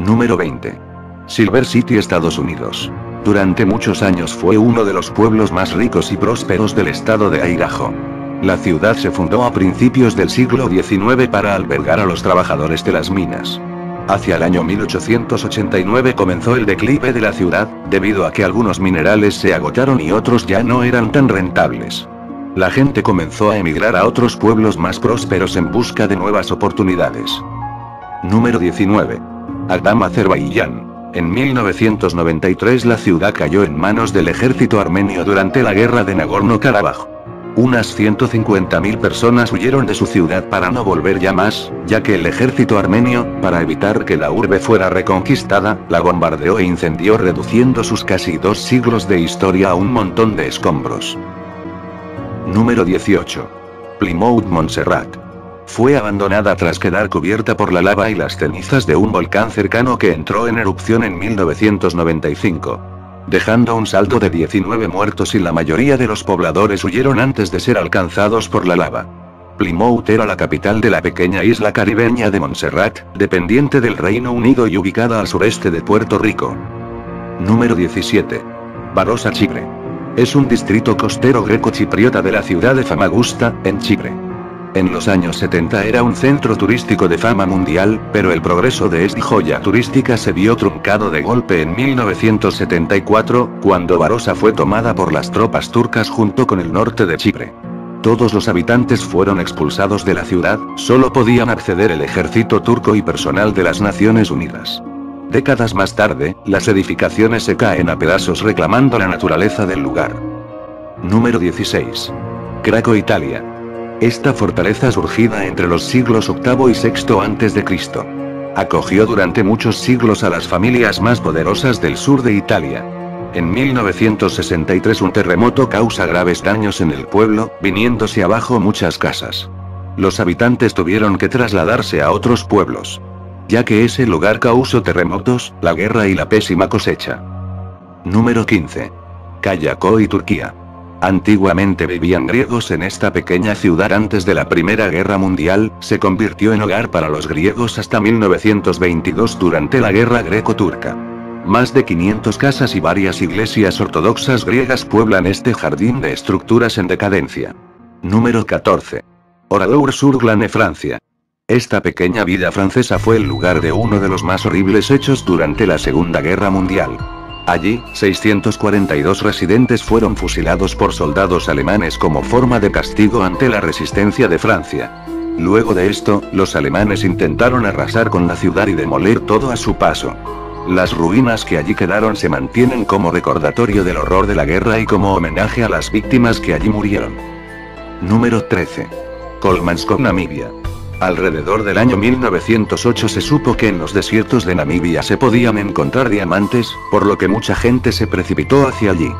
Número 20. Silver City, Estados Unidos. Durante muchos años fue uno de los pueblos más ricos y prósperos del estado de Idaho. La ciudad se fundó a principios del siglo XIX para albergar a los trabajadores de las minas. Hacia el año 1889 comenzó el declive de la ciudad, debido a que algunos minerales se agotaron y otros ya no eran tan rentables. La gente comenzó a emigrar a otros pueblos más prósperos en busca de nuevas oportunidades. Número 19. Agdam, Azerbaiyán. En 1993 la ciudad cayó en manos del ejército armenio durante la guerra de Nagorno-Karabaj. Unas 150.000 personas huyeron de su ciudad para no volver ya más, ya que el ejército armenio, para evitar que la urbe fuera reconquistada, la bombardeó e incendió, reduciendo sus casi 2 siglos de historia a un montón de escombros. Número 18. Plymouth, Montserrat. Fue abandonada tras quedar cubierta por la lava y las cenizas de un volcán cercano que entró en erupción en 1995. Dejando un saldo de 19 muertos y la mayoría de los pobladores huyeron antes de ser alcanzados por la lava. Plymouth era la capital de la pequeña isla caribeña de Montserrat, dependiente del Reino Unido y ubicada al sureste de Puerto Rico. Número 17. Barossa, Chipre. Es un distrito costero greco-chipriota de la ciudad de Famagusta, en Chipre. En los años 70 era un centro turístico de fama mundial, pero el progreso de esta joya turística se vio truncado de golpe en 1974, cuando Barossa fue tomada por las tropas turcas junto con el norte de Chipre. Todos los habitantes fueron expulsados de la ciudad, solo podían acceder el ejército turco y personal de las Naciones Unidas. Décadas más tarde, las edificaciones se caen a pedazos reclamando la naturaleza del lugar. Número 16. Craco, Italia. Esta fortaleza surgida entre los siglos VIII y VI a.C. acogió durante muchos siglos a las familias más poderosas del sur de Italia. En 1963 un terremoto causa graves daños en el pueblo, viniéndose abajo muchas casas. Los habitantes tuvieron que trasladarse a otros pueblos, ya que ese lugar causó terremotos, la guerra y la pésima cosecha. Número 15. Kayako, Turquía. Antiguamente vivían griegos en esta pequeña ciudad antes de la Primera Guerra Mundial, se convirtió en hogar para los griegos hasta 1922 durante la Guerra Greco-Turca. Más de 500 casas y varias iglesias ortodoxas griegas pueblan este jardín de estructuras en decadencia. Número 14. Oradour-sur-Glane, Francia. Esta pequeña villa francesa fue el lugar de uno de los más horribles hechos durante la Segunda Guerra Mundial. Allí, 642 residentes fueron fusilados por soldados alemanes como forma de castigo ante la resistencia de Francia. Luego de esto, los alemanes intentaron arrasar con la ciudad y demoler todo a su paso. Las ruinas que allí quedaron se mantienen como recordatorio del horror de la guerra y como homenaje a las víctimas que allí murieron. Número 13. Kolmanskog, Namibia. Alrededor del año 1908 se supo que en los desiertos de Namibia se podían encontrar diamantes, por lo que mucha gente se precipitó hacia allí.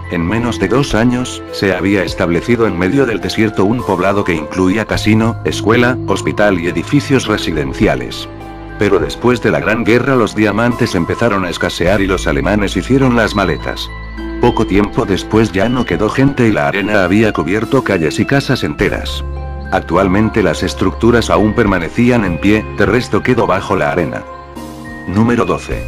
En menos de 2 años, se había establecido en medio del desierto un poblado que incluía casino, escuela, hospital y edificios residenciales. Pero después de la Gran Guerra los diamantes empezaron a escasear y los alemanes hicieron las maletas. Poco tiempo después ya no quedó gente y la arena había cubierto calles y casas enteras. Actualmente las estructuras aún permanecían en pie, el resto quedó bajo la arena. Número 12.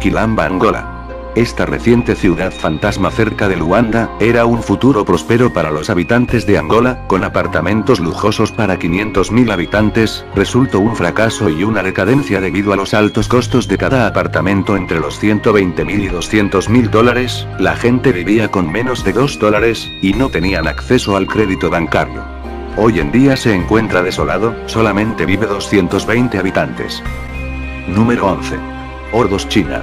Quilamba, Angola. Esta reciente ciudad fantasma cerca de Luanda, era un futuro próspero para los habitantes de Angola, con apartamentos lujosos para 500.000 habitantes, resultó un fracaso y una decadencia debido a los altos costos de cada apartamento entre los $120.000 y $200.000, la gente vivía con menos de $2, y no tenían acceso al crédito bancario. Hoy en día se encuentra desolado, solamente vive 220 habitantes. Número 11. Ordos, China.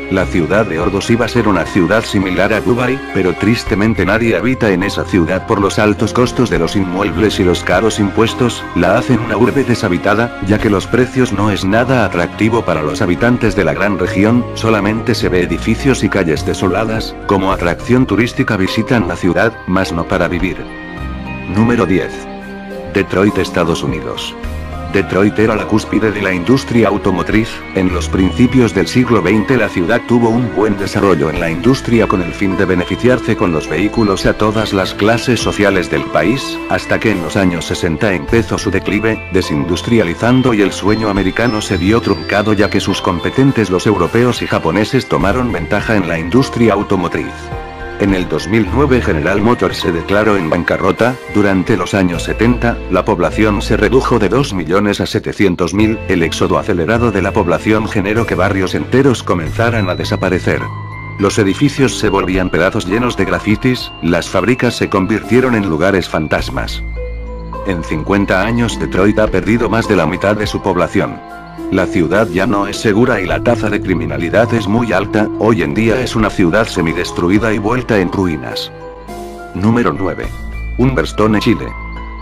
La ciudad de Ordos iba a ser una ciudad similar a Dubái, pero tristemente nadie habita en esa ciudad por los altos costos de los inmuebles y los caros impuestos, la hacen una urbe deshabitada, ya que los precios no es nada atractivo para los habitantes de la gran región, solamente se ve edificios y calles desoladas, como atracción turística visitan la ciudad, mas no para vivir. Número 10. Detroit, Estados Unidos. Detroit era la cúspide de la industria automotriz. En los principios del siglo XX la ciudad tuvo un buen desarrollo en la industria con el fin de beneficiarse con los vehículos a todas las clases sociales del país, hasta que en los años 60 empezó su declive, desindustrializando y el sueño americano se vio truncado ya que sus competentes los europeos y japoneses tomaron ventaja en la industria automotriz. En el 2009 General Motors se declaró en bancarrota. Durante los años 70, la población se redujo de 2 millones a 700.000, el éxodo acelerado de la población generó que barrios enteros comenzaran a desaparecer. Los edificios se volvían pedazos llenos de grafitis, las fábricas se convirtieron en lugares fantasmas. En 50 años Detroit ha perdido más de la mitad de su población. La ciudad ya no es segura y la tasa de criminalidad es muy alta. Hoy en día es una ciudad semidestruida y vuelta en ruinas. Número 9. Humberstone, Chile.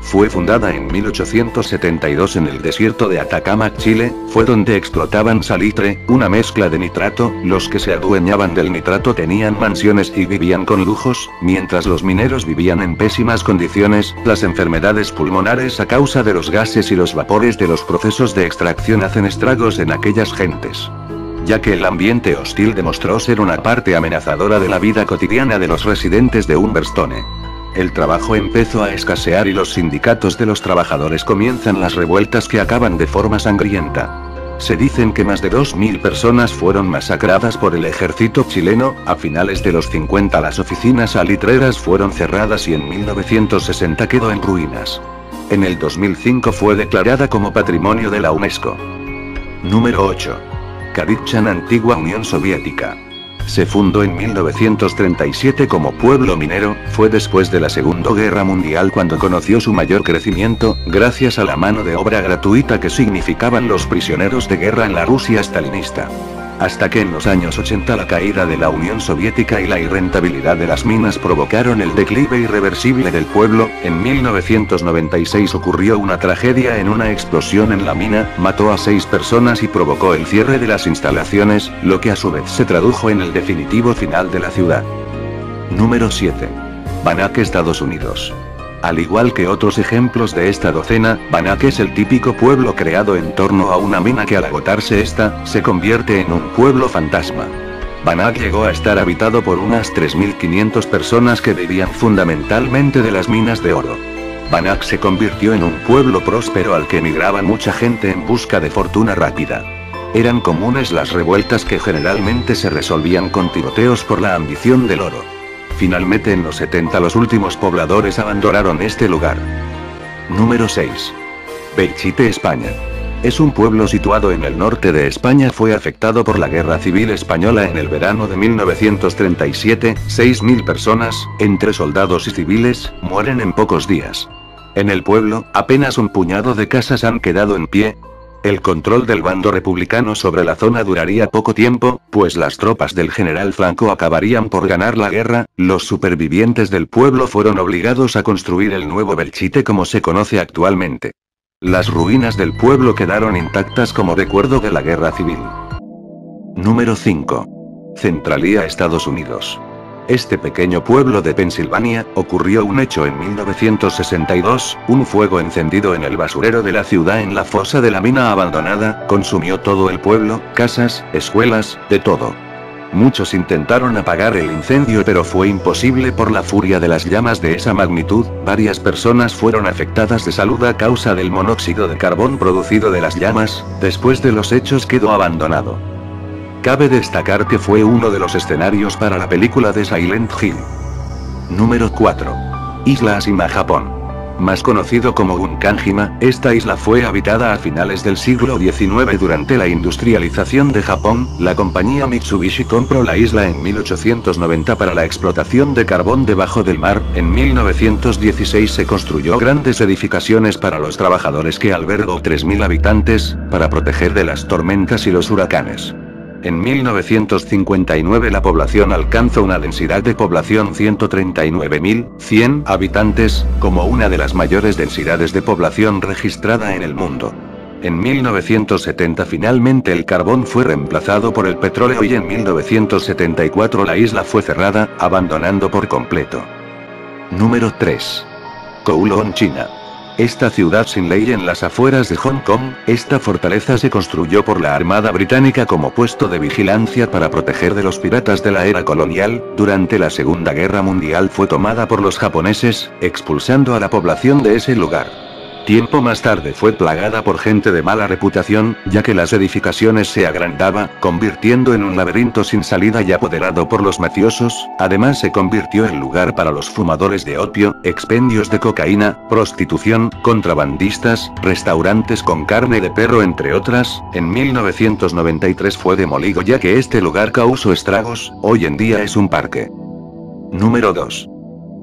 Fue fundada en 1872 en el desierto de Atacama, Chile. Fue donde explotaban salitre, una mezcla de nitrato. Los que se adueñaban del nitrato tenían mansiones y vivían con lujos, mientras los mineros vivían en pésimas condiciones. Las enfermedades pulmonares a causa de los gases y los vapores de los procesos de extracción hacen estragos en aquellas gentes. Ya que el ambiente hostil demostró ser una parte amenazadora de la vida cotidiana de los residentes de Humberstone. El trabajo empezó a escasear y los sindicatos de los trabajadores comienzan las revueltas que acaban de forma sangrienta. Se dicen que más de 2.000 personas fueron masacradas por el ejército chileno. A finales de los 50 las oficinas salitreras fueron cerradas y en 1960 quedó en ruinas. En el 2005 fue declarada como Patrimonio de la UNESCO. Número 8. Kadichan, antigua Unión Soviética. Se fundó en 1937 como pueblo minero. Fue después de la Segunda Guerra Mundial cuando conoció su mayor crecimiento, gracias a la mano de obra gratuita que significaban los prisioneros de guerra en la Rusia stalinista. Hasta que en los años 80 la caída de la Unión Soviética y la irrentabilidad de las minas provocaron el declive irreversible del pueblo. En 1996 ocurrió una tragedia en una explosión en la mina, mató a 6 personas y provocó el cierre de las instalaciones, lo que a su vez se tradujo en el definitivo final de la ciudad. Número 7. Bannack, Estados Unidos. Al igual que otros ejemplos de esta docena, Bannack es el típico pueblo creado en torno a una mina que al agotarse esta, se convierte en un pueblo fantasma. Bannack llegó a estar habitado por unas 3.500 personas que vivían fundamentalmente de las minas de oro. Bannack se convirtió en un pueblo próspero al que emigraba mucha gente en busca de fortuna rápida. Eran comunes las revueltas que generalmente se resolvían con tiroteos por la ambición del oro. Finalmente en los 70 los últimos pobladores abandonaron este lugar. Número 6. Belchite, España. Es un pueblo situado en el norte de España. Fue afectado por la Guerra Civil Española en el verano de 1937, 6.000 personas, entre soldados y civiles, mueren en pocos días. En el pueblo, apenas un puñado de casas han quedado en pie. El control del bando republicano sobre la zona duraría poco tiempo, pues las tropas del general Franco acabarían por ganar la guerra. Los supervivientes del pueblo fueron obligados a construir el nuevo Belchite como se conoce actualmente. Las ruinas del pueblo quedaron intactas como recuerdo de la guerra civil. Número 5. Centralia, Estados Unidos. Este pequeño pueblo de Pensilvania, ocurrió un hecho en 1962, un fuego encendido en el basurero de la ciudad en la fosa de la mina abandonada, consumió todo el pueblo, casas, escuelas, de todo. Muchos intentaron apagar el incendio pero fue imposible por la furia de las llamas de esa magnitud. Varias personas fueron afectadas de salud a causa del monóxido de carbón producido de las llamas. Después de los hechos quedó abandonado. Cabe destacar que fue uno de los escenarios para la película de Silent Hill. Número 4. Isla Ashima, Japón. Más conocido como Gunkanjima, esta isla fue habitada a finales del siglo XIX durante la industrialización de Japón. La compañía Mitsubishi compró la isla en 1890 para la explotación de carbón debajo del mar. En 1916 se construyó grandes edificaciones para los trabajadores que albergó 3.000 habitantes, para proteger de las tormentas y los huracanes. En 1959 la población alcanzó una densidad de población 139.100 habitantes, como una de las mayores densidades de población registrada en el mundo. En 1970 finalmente el carbón fue reemplazado por el petróleo y en 1974 la isla fue cerrada, abandonando por completo. Número 3. Kowloon, China. Esta ciudad sin ley en las afueras de Hong Kong, esta fortaleza se construyó por la Armada Británica como puesto de vigilancia para proteger de los piratas de la era colonial. Durante la Segunda Guerra Mundial fue tomada por los japoneses, expulsando a la población de ese lugar. Tiempo más tarde fue plagada por gente de mala reputación, ya que las edificaciones se agrandaba, convirtiendo en un laberinto sin salida y apoderado por los mafiosos. Además se convirtió en lugar para los fumadores de opio, expendios de cocaína, prostitución, contrabandistas, restaurantes con carne de perro entre otras. En 1993 fue demolido ya que este lugar causó estragos. Hoy en día es un parque. Número 2.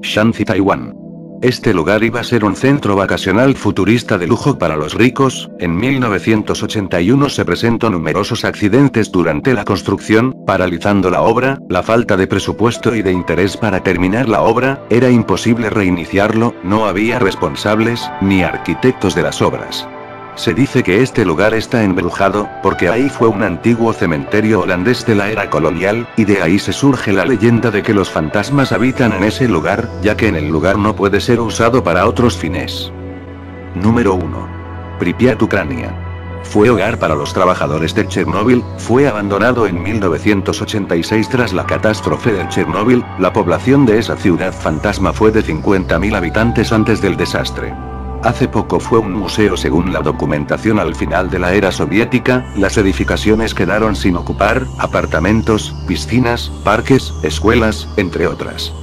Shanxi, Taiwán. Este lugar iba a ser un centro vacacional futurista de lujo para los ricos. En 1981 se presentó numerosos accidentes durante la construcción, paralizando la obra. La falta de presupuesto y de interés para terminar la obra, era imposible reiniciarlo, no había responsables, ni arquitectos de las obras. Se dice que este lugar está embrujado, porque ahí fue un antiguo cementerio holandés de la era colonial, y de ahí se surge la leyenda de que los fantasmas habitan en ese lugar, ya que en el lugar no puede ser usado para otros fines. Número 1. Pripyat, Ucrania. Fue hogar para los trabajadores de Chernóbil, fue abandonado en 1986 tras la catástrofe de Chernóbil. La población de esa ciudad fantasma fue de 50.000 habitantes antes del desastre. Hace poco fue un museo según la documentación al final de la era soviética. Las edificaciones quedaron sin ocupar, apartamentos, piscinas, parques, escuelas, entre otras.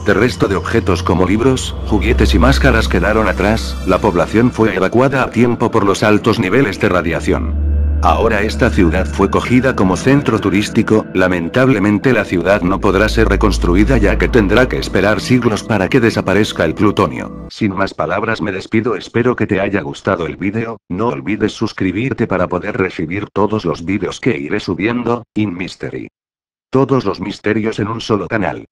De resto de objetos como libros, juguetes y máscaras quedaron atrás. La población fue evacuada a tiempo por los altos niveles de radiación. Ahora esta ciudad fue cogida como centro turístico. Lamentablemente la ciudad no podrá ser reconstruida ya que tendrá que esperar siglos para que desaparezca el plutonio. Sin más palabras me despido, espero que te haya gustado el vídeo. No olvides suscribirte para poder recibir todos los vídeos que iré subiendo. In Mystery. Todos los misterios en un solo canal.